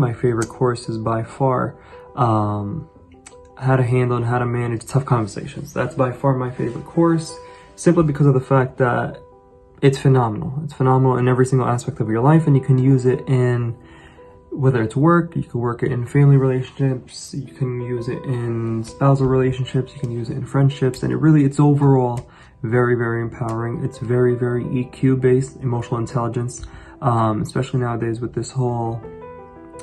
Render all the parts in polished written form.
My favorite course is by far how to handle and how to manage tough conversations. That's by far my favorite course, simply because of the fact that it's phenomenal. It's phenomenal in every single aspect of your life, and you can use it in, whether it's work, you can work it in family relationships, you can use it in spousal relationships, you can use it in friendships, and it's overall very, very empowering. It's very, very EQ based, emotional intelligence, especially nowadays with this whole,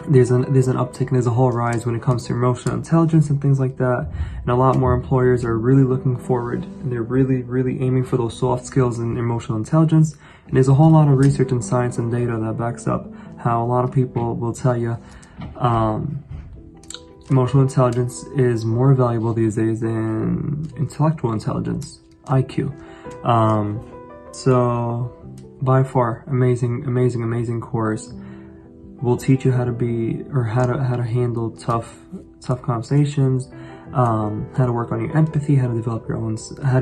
there's an uptick and there's a whole rise when it comes to emotional intelligence and things like that. And a lot more employers are really looking forward, and they're really, really aiming for those soft skills and emotional intelligence. And there's a whole lot of research and science and data that backs up how a lot of people will tell you emotional intelligence is more valuable these days than intellectual intelligence, IQ. So by far, amazing course. Will teach you how to be, or how to handle tough conversations, how to work on your empathy, how to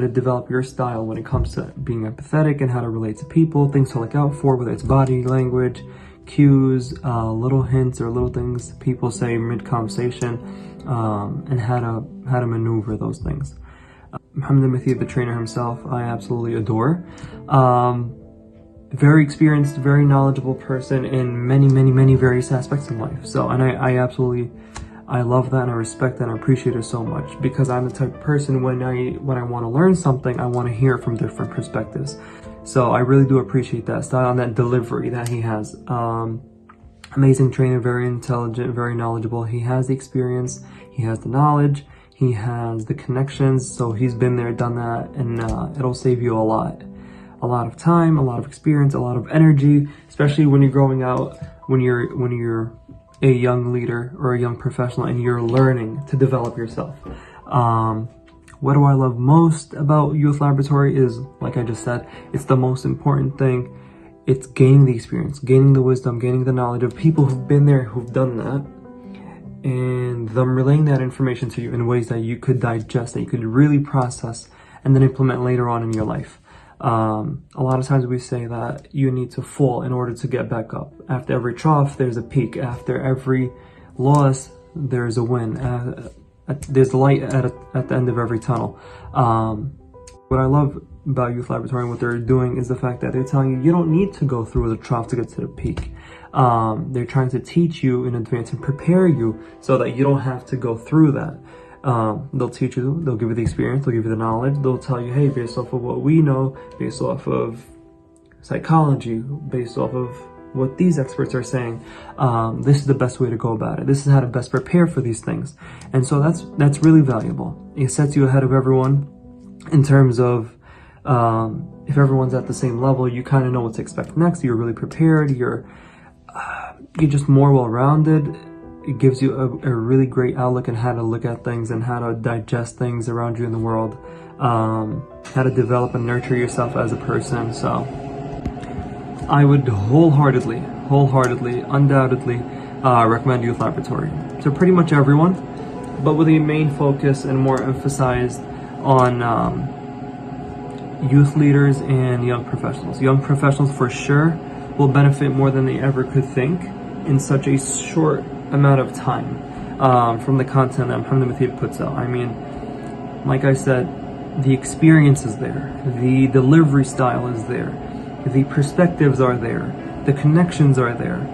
develop your style when it comes to being empathetic, and how to relate to people, things to look out for, whether it's body language, cues, little hints or little things people say mid-conversation, and how to maneuver those things. Mohammed Mathib, the trainer himself, I absolutely adore. Very experienced, very knowledgeable person in many various aspects of life. So, and I love that, and I respect that, and I appreciate it so much, because I'm the type of person, when I want to learn something, I want to hear it from different perspectives. So I really do appreciate that style and that delivery that he has. Amazing trainer, very intelligent, very knowledgeable. He has the experience, he has the knowledge, he has the connections. So he's been there, done that, and it'll save you a lot of time, a lot of experience, a lot of energy, especially when you're growing out, when you're a young leader or a young professional and you're learning to develop yourself. What do I love most about Youth Laboratory is, like I just said, it's the most important thing. It's gaining the experience, gaining the wisdom, gaining the knowledge of people who've been there, who've done that, and them relaying that information to you in ways that you could digest, that you could really process and then implement later on in your life. A lot of times we say that you need to fall in order to get back up. After every trough, there's a peak. After every loss, there's a win. There's a light at the end of every tunnel. What I love about Youth Laboratory and what they're doing is the fact that they're telling you, you don't need to go through the trough to get to the peak. They're trying to teach you in advance and prepare you so that you don't have to go through that. They'll teach you, they'll give you the experience, they'll give you the knowledge, they'll tell you, hey, based off of what we know, based off of psychology, based off of what these experts are saying, this is the best way to go about it. This is how to best prepare for these things. And so that's really valuable. It sets you ahead of everyone in terms of, if everyone's at the same level, you kind of know what to expect next. You're really prepared. You're just more well-rounded. It gives you a really great outlook on how to look at things and how to digest things around you in the world, how to develop and nurture yourself as a person. So I would wholeheartedly, undoubtedly recommend Youth Laboratory to pretty much everyone, but with a main focus and more emphasized on youth leaders and young professionals. Young professionals for sure will benefit more than they ever could think in such a short amount of time from the content that Mohammed Mathib puts out. I mean, like I said, the experience is there, the delivery style is there, the perspectives are there, the connections are there,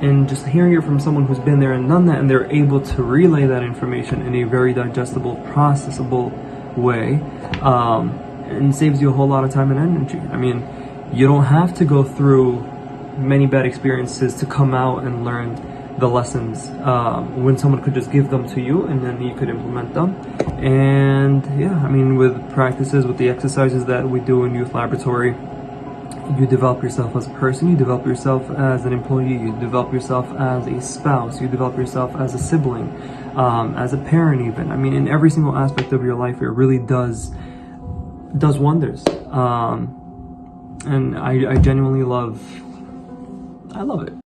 and just hearing it from someone who's been there and done that, and they're able to relay that information in a very digestible, processable way, and saves you a whole lot of time and energy. I mean, you don't have to go through many bad experiences to come out and learn the lessons, when someone could just give them to you and then you could implement them. And yeah, I mean, with practices, with the exercises that we do in Youth Laboratory, you develop yourself as a person, you develop yourself as an employee, you develop yourself as a spouse, you develop yourself as a sibling, as a parent even. I mean, in every single aspect of your life, it really does wonders. And I genuinely love it.